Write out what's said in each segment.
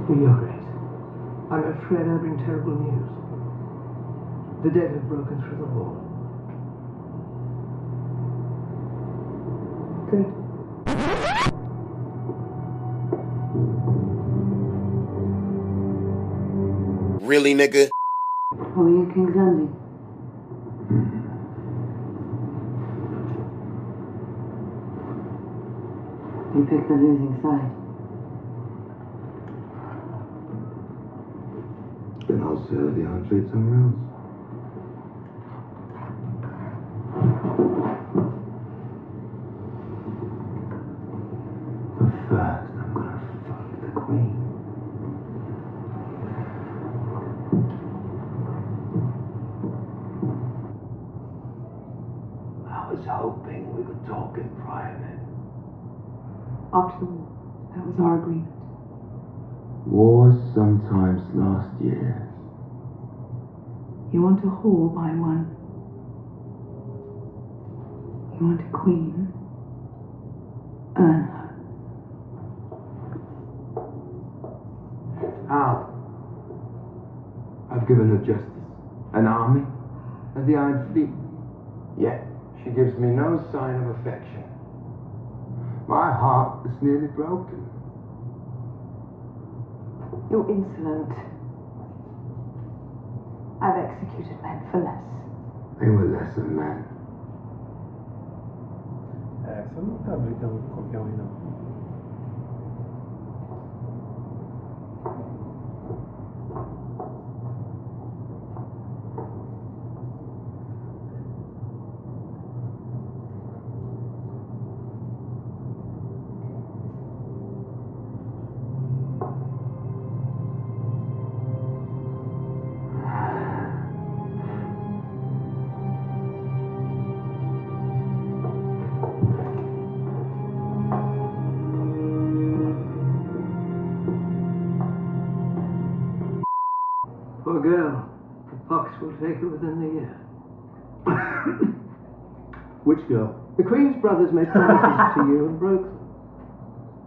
Your Grace, I'm afraid I bring terrible news. The dead have broken through the wall. Good. Really, nigga? Oh, you King's Landing. You picked the losing side. Then I'll serve the hard treat somewhere else. But first, I'm gonna fuck the Queen. I was hoping we could talk in private. After the war, that was our agreement. Wars sometimes last years. You want a whore, buy one. You want a queen, earn her. How? I've given her justice, an army, and the Iron Fleet. Yet she gives me no sign of affection. My heart is nearly broken. You're insolent. I've executed men for less. They were lesser men. Você não tá brincando com qualquer um, não. Poor girl. The pox will take her within the year. Which girl? The Queen's brothers made promises to you and broke them.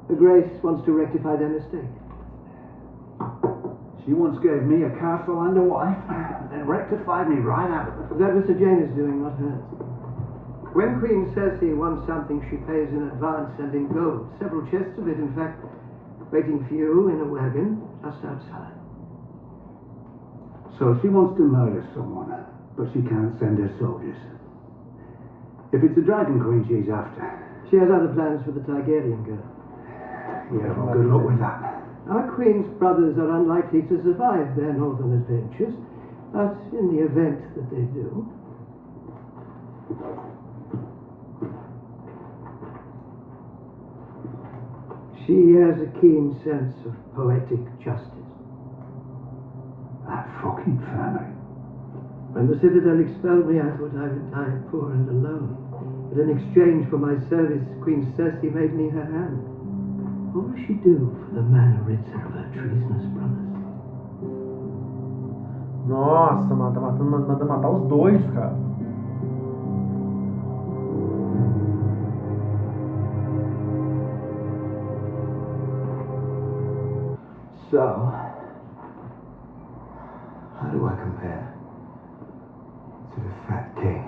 Her Grace wants to rectify their mistake. She once gave me a castle and a wife, and then rectified me right out of it. That was Sir James' doing, not hers. When Queen Cersei wants something, she pays in advance and in gold. Several chests of it, in fact, waiting for you in a wagon just outside. So she wants to murder someone, but she can't send her soldiers. If it's the Dragon Queen she's after. She has other plans for the Targaryen girl. Yeah, well, good luck with that. Our Queen's brothers are unlikely to survive their northern adventures, but in the event that they do... She has a keen sense of poetic justice. That fucking family. When the Citadel expelled me, I thought I would die poor and alone. But in exchange for my service, Queen Cersei made me her hand. What will she do for the mannerisms of her treasonous brothers? Nossa, mano, manda matar os dois, cara. So, how do I compare to the Fat King?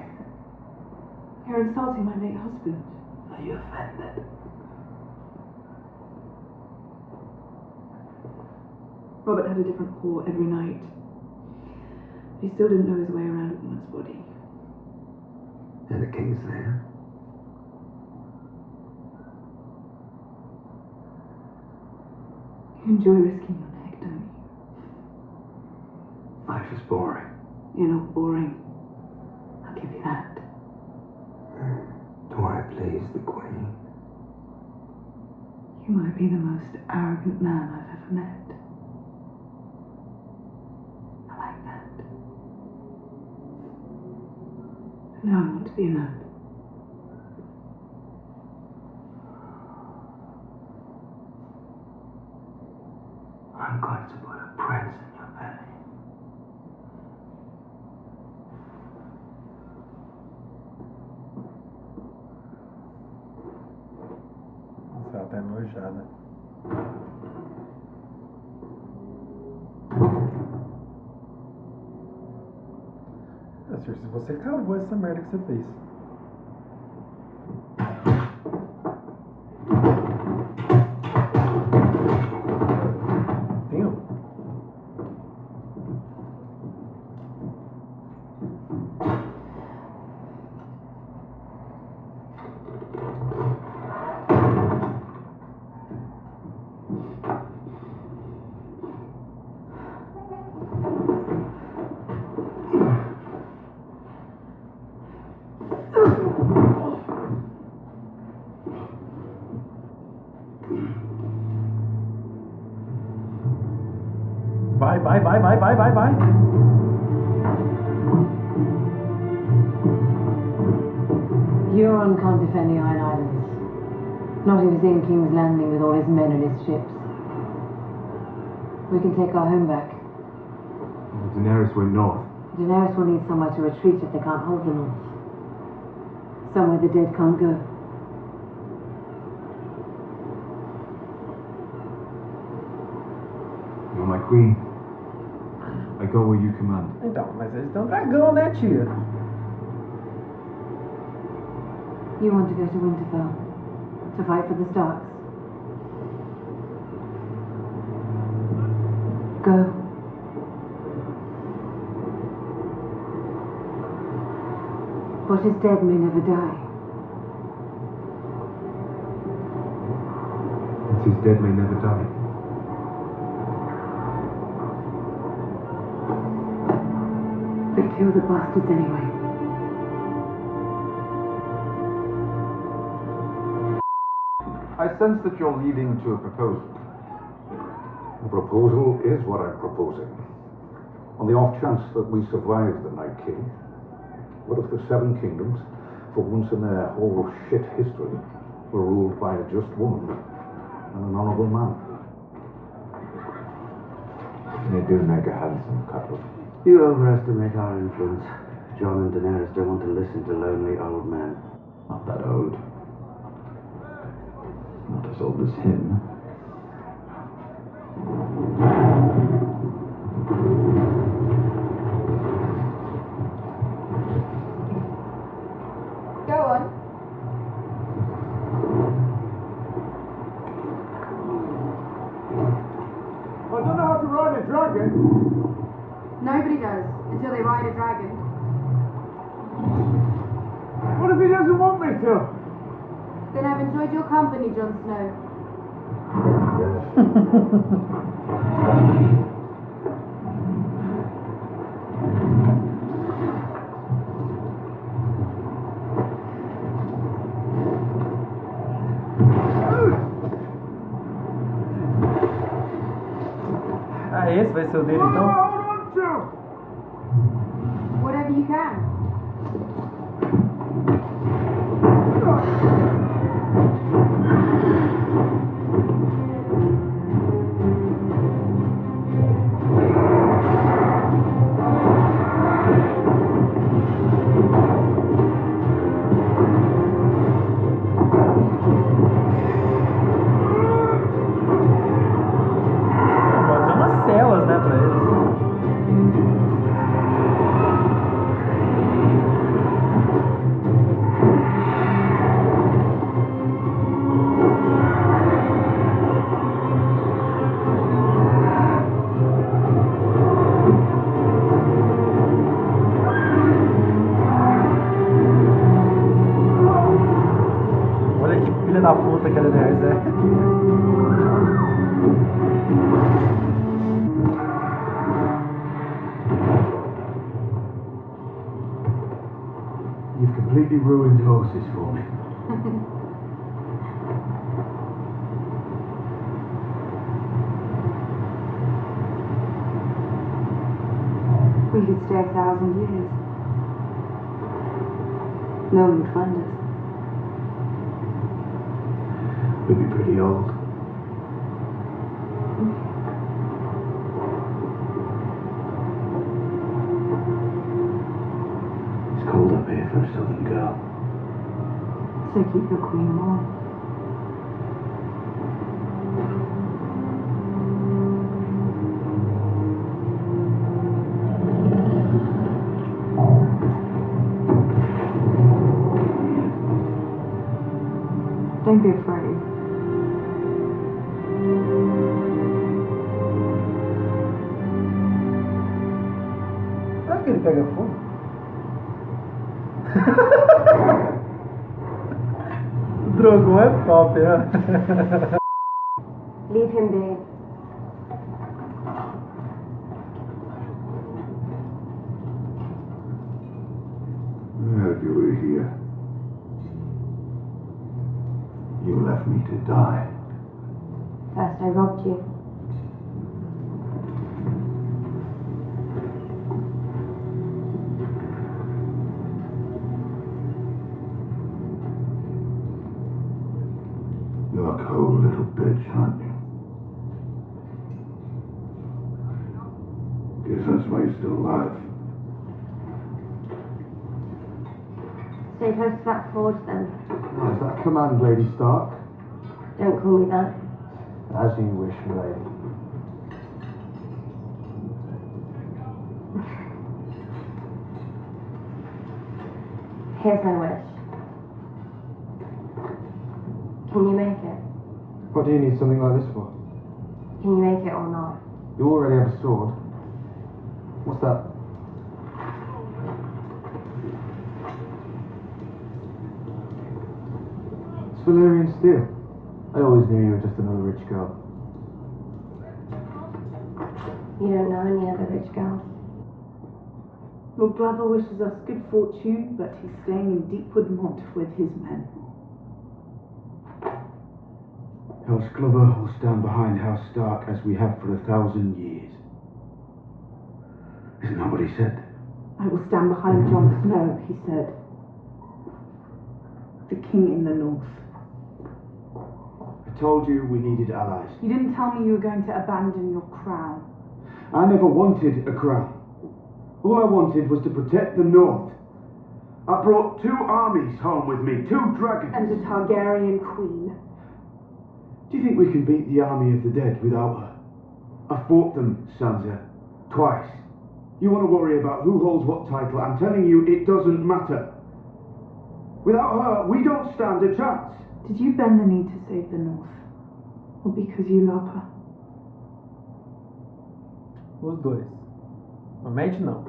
You're insulting my late husband. Are you offended? Robert had a different whore every night. But he still didn't know his way around a woman's body. And the King's there? You enjoy risking your neck, don't you? Life is boring. You're not boring. I'll give you that. Do I please the Queen? You might be the most arrogant man I've ever met. I like that. But now I want to be alone. I'm going to put a prince in your belly. Nossa, ela tá enojada. Cersei, você cavou essa merda que você fez. Tem? Vai. Euron can't defend the Iron Islands. Not if he's in King's Landing with all his men and his ships. We can take our home back. Daenerys went north. Daenerys will need somewhere to retreat if they can't hold the north. Somewhere the dead can't go. You're my queen. I go where you command. Então, mas eles têm um dragão, né, tia? You want to go to Winterfell to fight for the Starks? Go. What is dead may never die. What is dead may never die. They kill the bastards anyway. I sense that you're leading to a proposal. The proposal is what I'm proposing. On the off chance that we survive the Night King, what if the Seven Kingdoms, for once in their whole shit history, were ruled by a just woman and an honourable man? They do make a handsome couple. You overestimate our influence. Jon and Daenerys don't want to listen to lonely old men. Not that old. Not as old as him. Go on. I don't know how to ride a dragon. Nobody does until they ride a dragon. What if he doesn't want me to? Then I've enjoyed your company, Jon Snow. Ah, esse vai ser o dele então? Whatever you can. Fazer umas celas, né, pra eles. Olha que filha da puta que a Daenerys é. You've completely ruined horses for me. We could stay 1,000 years. No one would find us. We'd be pretty old. It's cold up here for a southern girl. So keep your queen warm. Don't be afraid. Será que ele pega fogo? O Drogon é top, né? Leave him be. I heard you were here. You left me to die. First I robbed you. You're a cold little bitch, aren't you? Guess that's why you're still alive. Stay close to that forge then. Is that command, Lady Stark? Don't call me that. As you wish, lady. Here's my wish. Can you make it? What do you need something like this for? Can you make it or not? You already have a sword. What's that? It's Valyrian steel. I always knew you were just another rich girl. You don't know any other rich girls. Lord Glover wishes us good fortune, but he's staying in Deepwood Mont with his men. House Glover will stand behind House Stark as we have for 1,000 years. Isn't that what he said? I will stand behind Jon Snow, he said. The king in the north. I told you we needed allies. You didn't tell me you were going to abandon your crown. I never wanted a crown. All I wanted was to protect the north. I brought 2 armies home with me, 2 dragons. And the Targaryen queen. Do you think we can beat the army of the dead without her? I fought them, Sansa, twice. You want to worry about who holds what title? I'm telling you, it doesn't matter. Without her, we don't stand a chance. Did you bend the knee to save the north? Or because you love her? Os dois. Normalmente não.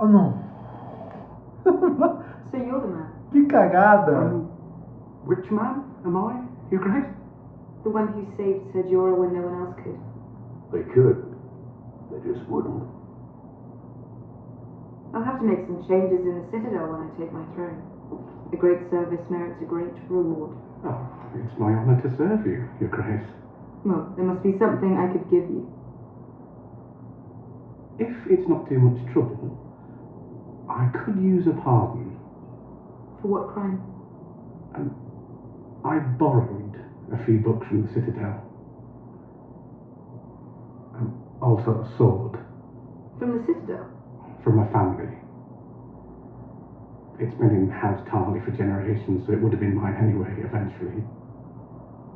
Oh não. So you're the man? Que cagada. Which man am I, Your Grace? The one who saved Ser Jorah when no one else could? They could. They just wouldn't. I'll have to make some changes in the Citadel when I take my throne. A great service merits a great reward. Oh, it's my honor to serve you, Your Grace. Well, there must be something I could give you. If it's not too much trouble, I could use a pardon. For what crime? I borrowed a few books from the Citadel. Also a sword. From the Citadel? From my family. It's been in House Tarly for generations, so it would have been mine anyway, eventually.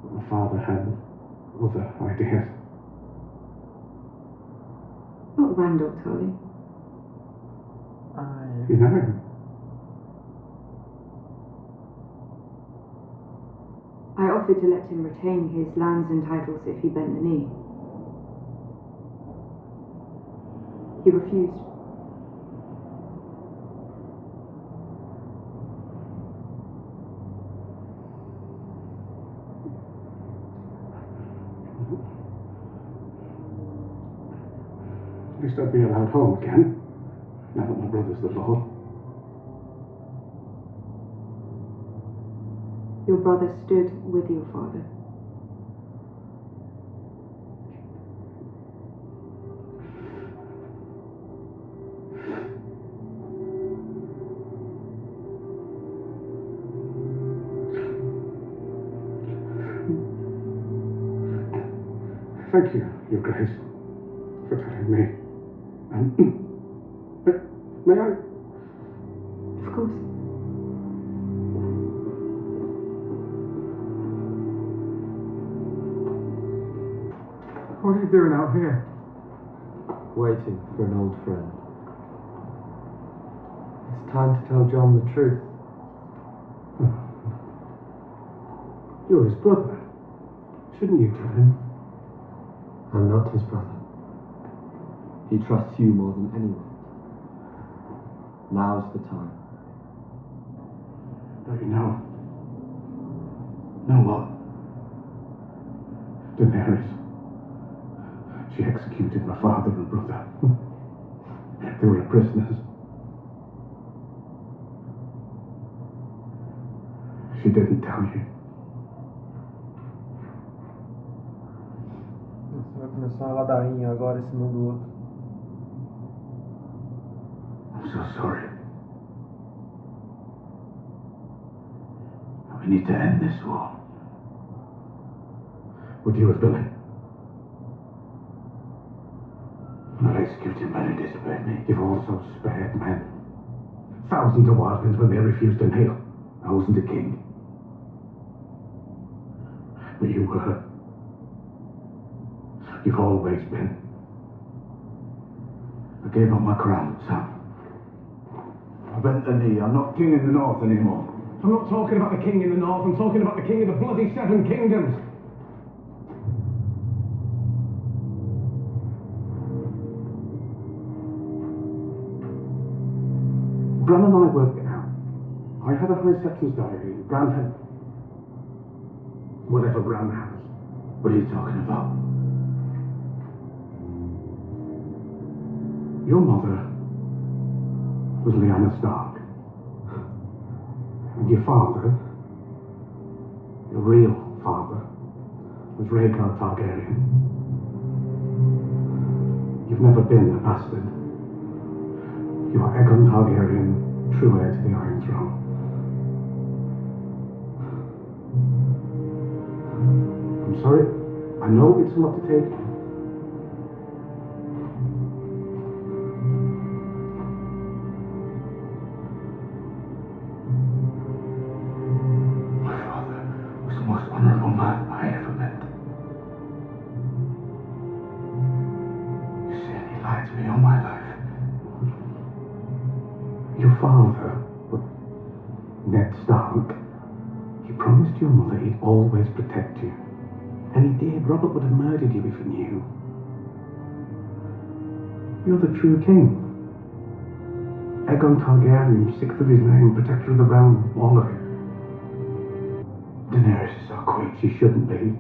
My father had other ideas. Not Randall Tully. You know him? I offered to let him retain his lands and titles if he bent the knee. He refused. At least I'd be allowed home again, now that my brother's the Lord. Your brother stood with your father. Thank you, Your Grace, for telling me. May I? Of course. What are you doing out here? Waiting for an old friend. It's time to tell John the truth. You're his brother. Shouldn't you tell him? I'm not his brother. He trusts you more than anyone. Now's the time. Don't you know? Know what? Daenerys. She executed my father and brother. They were prisoners. She didn't tell you. Você vai começar uma ladainha agora, esse um do outro. I'm so sorry. We need to end this war. Would you have done it? Not executing men who disobeyed me. You've also spared men. Thousands of wildlings when they refused to kneel. I wasn't a king. But you were. You've always been. I gave up my crown, Sam. I bent the knee. I'm not king in the north anymore. I'm not talking about the king in the north. I'm talking about the king of the bloody seven kingdoms. Bran and I worked it out. I had a high septon's diary. Bran had whatever Bran has. What are you talking about? Your mother was Lyanna Stark. And your father, your real father, was Rhaegar Targaryen. You've never been a bastard. You are Aegon Targaryen, true heir to the Iron Throne. I'm sorry. I know it's a lot to take. My father was the most honorable man I ever met. You see, he lied to me all my life. Your father, Ned Stark, he promised your mother he'd always protect you. And he did. Robert would have murdered you if he knew. You're the true king. Aegon Targaryen, 6th of his name, protector of the realm, all of it. Daenerys is our queen. She shouldn't be.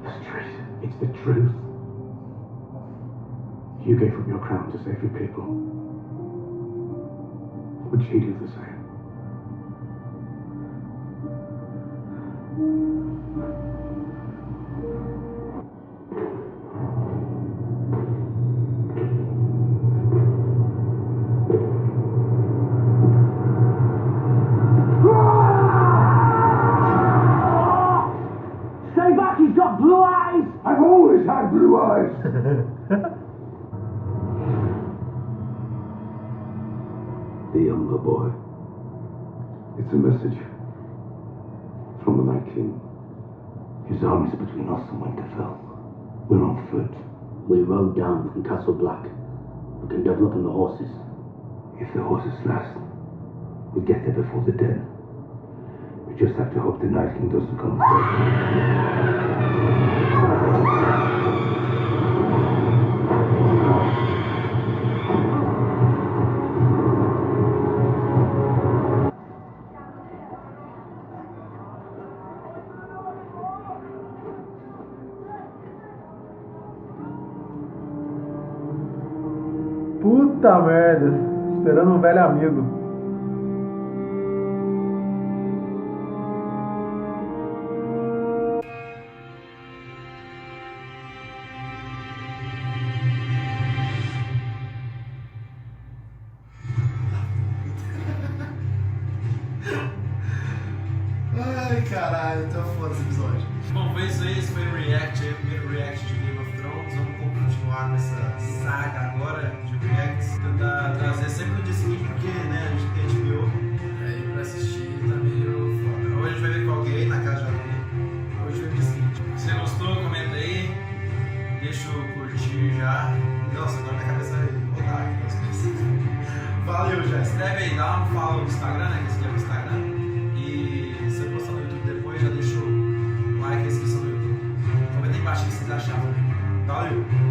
It's treason. It's the truth. You gave up your crown to save your people. Would she do the same? Stay back, he's got blue eyes! I've always had blue eyes! The younger boy. It's a message from the Night King. His armies are between us and Winterfell. We're on foot. We rode down from Castle Black. We can develop on the horses. If the horses last, we'll get there before the dead. We just have to hope the Night King doesn't come first. Puta merda, esperando um velho amigo. Ai caralho, tá foda esse episódio. Bom, foi isso aí, esse foi o react aí, o primeiro react de Game of Thrones. Vamos continuar nessa saga agora de reacts, tentar trazer sempre no dia seguinte, porque né, a gente tem HBO aí pra assistir, tá meio foda. Hoje a gente vai ver com alguém na casa de alguém, hoje foi o dia seguinte. Se você gostou, comenta aí, deixa eu curtir já. Nossa, agora minha cabeça vai rodar aqui, valeu já. Escreve aí, dá um follow no Instagram, né? Que esse aqui é o Instagram. E se você postar no YouTube depois, já deixa o like e a inscrição no YouTube. Comenta aí embaixo o que vocês acharam. Valeu!